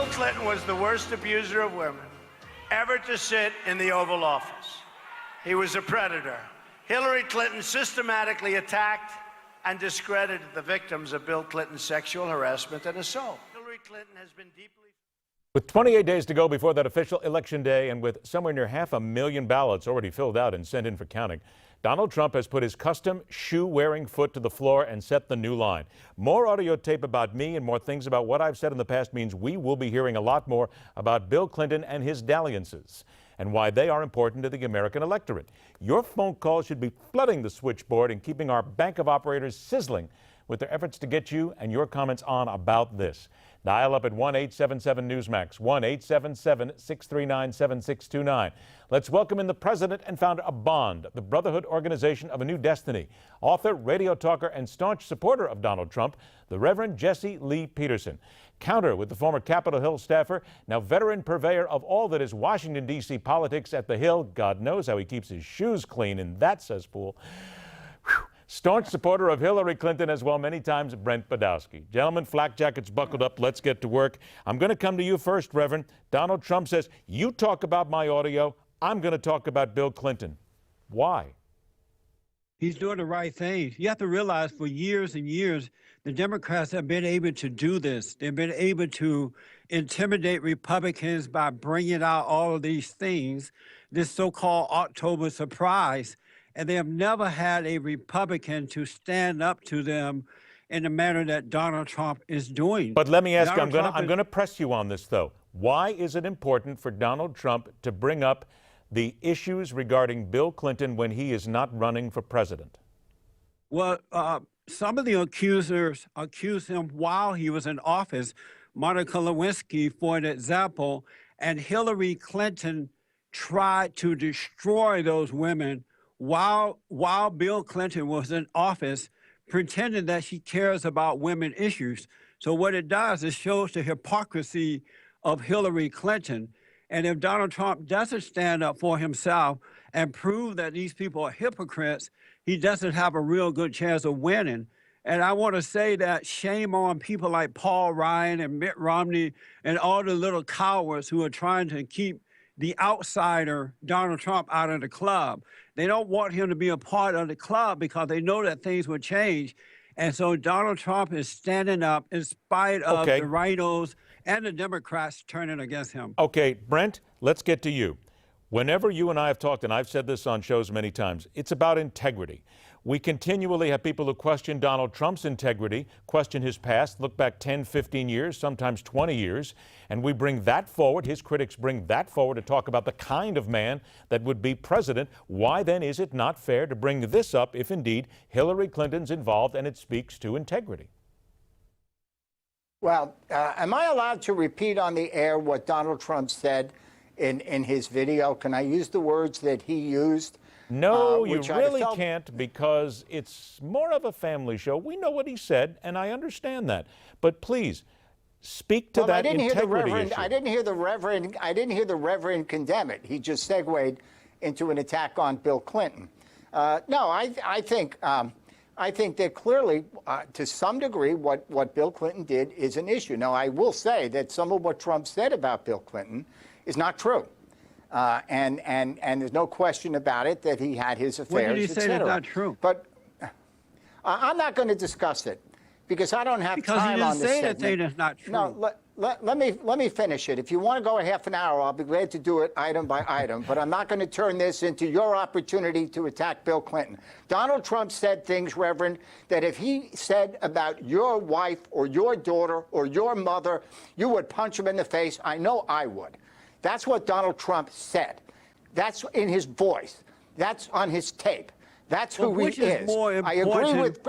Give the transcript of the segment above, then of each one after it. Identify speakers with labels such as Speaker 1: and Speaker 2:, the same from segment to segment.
Speaker 1: Bill Clinton was the worst abuser of women ever to sit in the Oval Office. He was a predator. Hillary Clinton systematically attacked and discredited the victims of Bill Clinton's sexual harassment and assault. Hillary Clinton has been deeply...
Speaker 2: With 28 days to go before that official election day and with somewhere near 500,000 ballots already filled out and sent in for counting, Donald Trump has put his custom shoe-wearing foot to the floor and set the new line. More audio tape about me and more things about what I've said in the past means we will be hearing a lot more about Bill Clinton and his dalliances and why they are important to the American electorate. Your phone calls should be flooding the switchboard and keeping our bank of operators sizzling with their efforts to get you and your comments on about this. Dial up at 1-877-NEWSMAX, 1-877-639-7629. Let's welcome in the president and founder of Bond, the Brotherhood Organization of a New Destiny, author, radio talker, and staunch supporter of Donald Trump, the Reverend Jesse Lee Peterson. Counter with the former Capitol Hill staffer, now veteran purveyor of all that is Washington, D.C. politics at the Hill. God knows how he keeps his shoes clean in that cesspool. Whew. Staunch supporter of Hillary Clinton as well, many times, Brent Budowsky. Gentlemen, flak jackets buckled up. Let's get to work. I'm going to come to you first, Reverend. Donald Trump says, you talk about my audio. I'm going to talk about Bill Clinton. Why?
Speaker 3: He's doing the right thing. You have to realize for years and years, the Democrats have been able to do this. They've been able to intimidate Republicans by bringing out all of these things, this so-called October surprise. And they have never had a Republican to stand up to them in the manner that Donald Trump is doing.
Speaker 2: But let me ask you, I'm going to press you on this, though. Why is it important for Donald Trump to bring up the issues regarding Bill Clinton when he is not running for president?
Speaker 3: Well, some of the accusers accused him while he was in office. Monica Lewinsky, for an example, and Hillary Clinton tried to destroy those women while Bill Clinton was in office, pretending that she cares about women issues. So what it does is shows the hypocrisy of Hillary Clinton. And if Donald Trump doesn't stand up for himself and prove that these people are hypocrites, he doesn't have a real good chance of winning. And I want to say that shame on people like Paul Ryan and Mitt Romney and all the little cowards who are trying to keep the outsider, Donald Trump, out of the club. They don't want him to be a part of the club because they know that things will change. And so Donald Trump is standing up in spite of the rhinos and the Democrats turning against him.
Speaker 2: Okay, Brent, let's get to you. Whenever you and I have talked, and I've said this on shows many times, it's about integrity. We continually have people who question Donald Trump's integrity, question his past, look back 10, 15 years, sometimes 20 years, and we bring that forward. His critics bring that forward to talk about the kind of man that would be president. Why then is it not fair to bring this up if indeed Hillary Clinton's involved and it speaks to integrity?
Speaker 4: Well, am I allowed to repeat on the air what Donald Trump said in his video? Can I use the words that he used?
Speaker 2: No, you really can't, because it's more of a family show. We know what he said, and I understand that. But please, speak to that integrity issue.
Speaker 4: I didn't hear the Reverend condemn it. He just segued into an attack on Bill Clinton. No, I think that clearly, to some degree, what Bill Clinton did is an issue. Now, I will say that some of what Trump said about Bill Clinton is not true. And there's no question about it that he had his affairs,
Speaker 3: What did he say that's not true?
Speaker 4: But I'm not going to discuss it because I don't have time on this segment.
Speaker 3: Because he didn't say that thing that's not true.
Speaker 4: No, let me finish it. If you want to go a half an hour, I'll be glad to do it item by item. But I'm not going to turn this into your opportunity to attack Bill Clinton. Donald Trump said things, Reverend, that if he said about your wife or your daughter or your mother, you would punch him in the face. I know I would. That's what Donald Trump said. That's in his voice. That's on his tape. That's who he is. I agree with.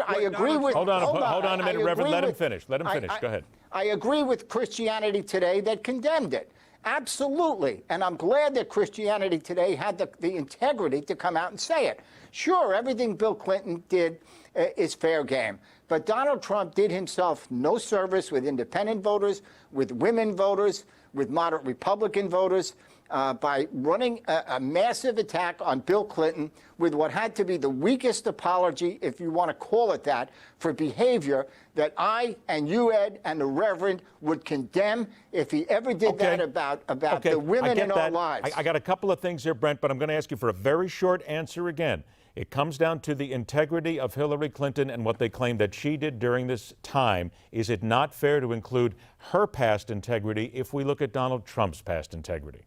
Speaker 2: Hold on a minute, Reverend. Let him finish. Let him finish. Go ahead.
Speaker 4: I agree with Christianity Today that condemned it. Absolutely. And I'm glad that Christianity Today had the integrity to come out and say it. Sure, everything Bill Clinton did is fair game. But Donald Trump did himself no service with independent voters, with women voters, with moderate Republican voters. by running a massive attack on Bill Clinton with what had to be the weakest apology, if you want to call it that, for behavior that I and you, Ed, and the Reverend would condemn if he ever did that about the women in our lives.
Speaker 2: I got a couple of things here, Brent, but I'm going to ask you for a very short answer again. It comes down to the integrity of Hillary Clinton and what they claim that she did during this time. Is it not fair to include her past integrity if we look at Donald Trump's past integrity?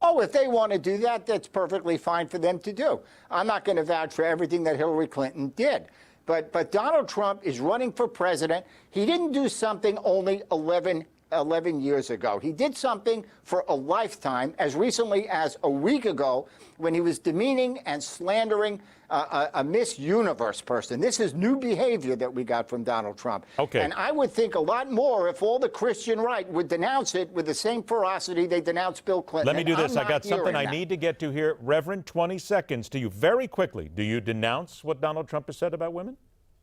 Speaker 4: Oh, if they want to do that, that's perfectly fine for them to do. I'm not going to vouch for everything that Hillary Clinton did. But Donald Trump is running for president. He didn't do something only 11 years ago. He did something for a lifetime, as recently as a week ago, when he was demeaning and slandering a Miss Universe person. This is new behavior that we got from Donald Trump.
Speaker 2: Okay.
Speaker 4: And I would think a lot more if all the Christian right would denounce it with the same ferocity they denounced Bill Clinton.
Speaker 2: Let me do this. I got something I
Speaker 4: that.
Speaker 2: need to get to here. Reverend, 20 seconds to you. Very quickly, do you denounce what Donald Trump has said about women?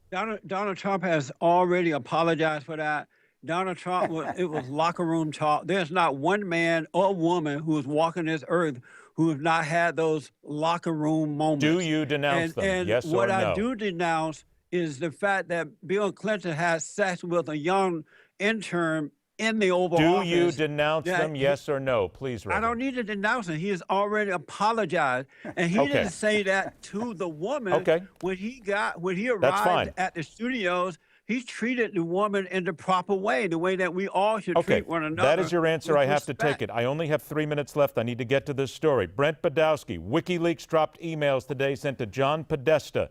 Speaker 3: Donald Trump has already apologized for that. Donald Trump, it was locker room talk. There's not one man or woman who is walking this earth who have not had those locker room moments.
Speaker 2: Do you denounce them?
Speaker 3: And
Speaker 2: yes or no?
Speaker 3: what I do denounce is the fact that Bill Clinton had sex with a young intern in the Oval Office.
Speaker 2: Do you denounce them? Yes or no? Please, Reverend.
Speaker 3: I don't need to denounce him. He has already apologized, and he didn't say that to the woman when he arrived at the studios. He treated the woman in the proper way, the way that we all should treat one another.
Speaker 2: That is your answer. I have to
Speaker 3: respect.
Speaker 2: take it. I only have 3 minutes left. I need to get to this story. Brent Budowsky, WikiLeaks dropped emails today sent to John Podesta,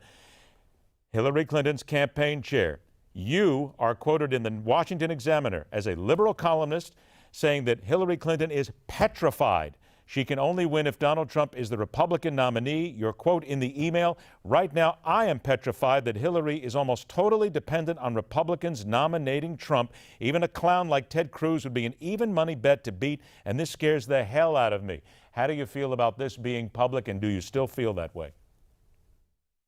Speaker 2: Hillary Clinton's campaign chair. You are quoted in the Washington Examiner as a liberal columnist saying that Hillary Clinton is petrified. She can only win if Donald Trump is the Republican nominee. Your quote in the email, right now I am petrified that Hillary is almost totally dependent on Republicans nominating Trump. Even a clown like Ted Cruz would be an even money bet to beat, and this scares the hell out of me. How do you feel about this being public, and do you still feel that way?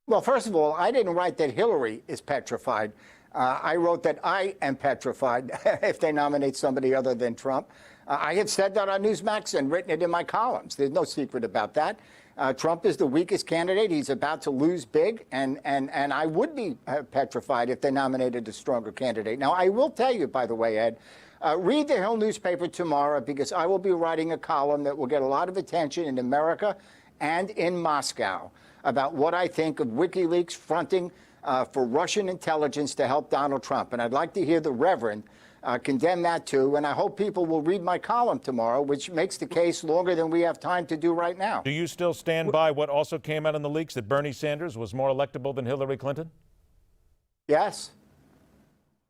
Speaker 4: Well, first of all, I didn't write that Hillary is petrified. I wrote that I am petrified if they nominate somebody other than Trump. I have said that on Newsmax and written it in my columns. There's no secret about that. Trump is the weakest candidate. He's about to lose big, and I would be petrified if they nominated a stronger candidate. Now, I will tell you, by the way, Ed, read the Hill newspaper tomorrow, because I will be writing a column that will get a lot of attention in America and in Moscow about what I think of WikiLeaks fronting for Russian intelligence to help Donald Trump. And I'd like to hear the Reverend condemn that too. And I hope people will read my column tomorrow, which makes the case longer than we have time to do right now.
Speaker 2: Do you still stand by what also came out in the leaks, that Bernie Sanders was more electable than Hillary Clinton?
Speaker 4: Yes.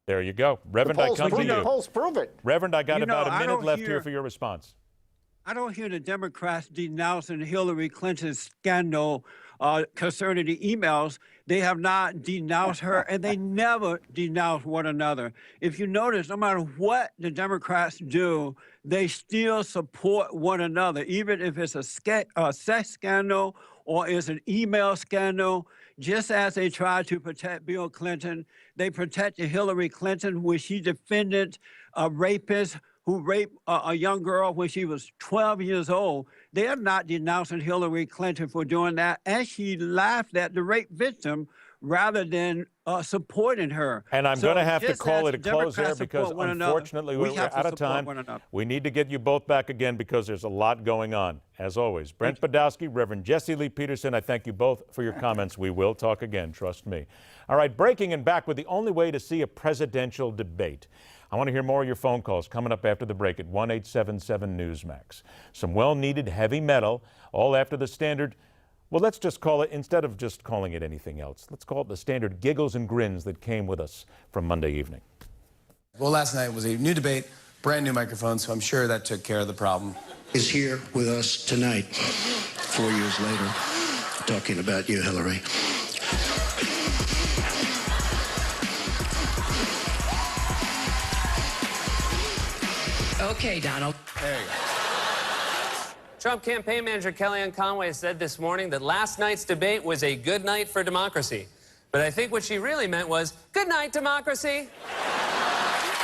Speaker 2: There you go. Reverend, I come to you.
Speaker 4: The polls prove it.
Speaker 2: Reverend, I got about a minute left here for your response.
Speaker 3: I don't hear the Democrats denouncing Hillary Clinton's scandal concerning the emails. They have not denounced her, and they never denounce one another. If you notice, no matter what the Democrats do, they still support one another, even if it's a sex scandal or it's an email scandal. Just as they tried to protect Bill Clinton, they protected Hillary Clinton when she defended a rapist who raped a young girl when she was 12 years old. They are not denouncing Hillary Clinton for doing that, and she laughed at the rape victim rather than supporting her.
Speaker 2: And I'm going to have to call it a close there, because unfortunately we're out of time. We need to get you both back again because there's a lot going on. As always, Brent Budowsky, Reverend Jesse Lee Peterson, I thank you both for your comments. We will talk again, trust me. All right, breaking and back with the only way to see a presidential debate. I want to hear more of your phone calls coming up after the break at 1-877-Newsmax. Some well-needed heavy metal, all after the standard, well, let's just call it, instead of just calling it anything else, let's call it the standard giggles and grins that came with us from Monday evening.
Speaker 5: Well, last night was a new debate, brand new microphone, so I'm sure that took care of the problem.
Speaker 6: Is here with us tonight, 4 years later, talking about you, Hillary.
Speaker 7: Okay, Donald.
Speaker 5: There you go.
Speaker 8: Trump campaign manager Kellyanne Conway said this morning that last night's debate was a good night for democracy. But I think what she really meant was, good night, democracy.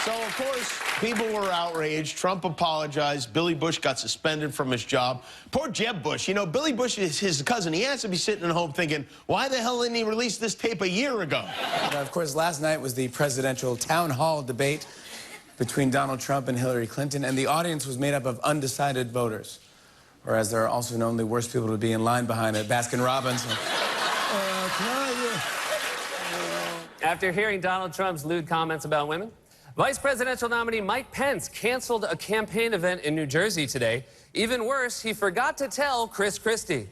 Speaker 7: So, of course, people were outraged. Trump apologized. Billy Bush got suspended from his job. Poor Jeb Bush. You know, Billy Bush is his cousin. He has to be sitting at home thinking, why the hell didn't he release this tape a year ago?
Speaker 5: Now, of course, last night was the presidential town hall debate between Donald Trump and Hillary Clinton, and the audience was made up of undecided voters, or as they're also known, the worst people to be in line behind at Baskin-Robbins.
Speaker 8: After hearing Donald Trump's lewd comments about women, Vice presidential nominee Mike Pence canceled a campaign event in New Jersey today. Even worse, he forgot to tell Chris Christie.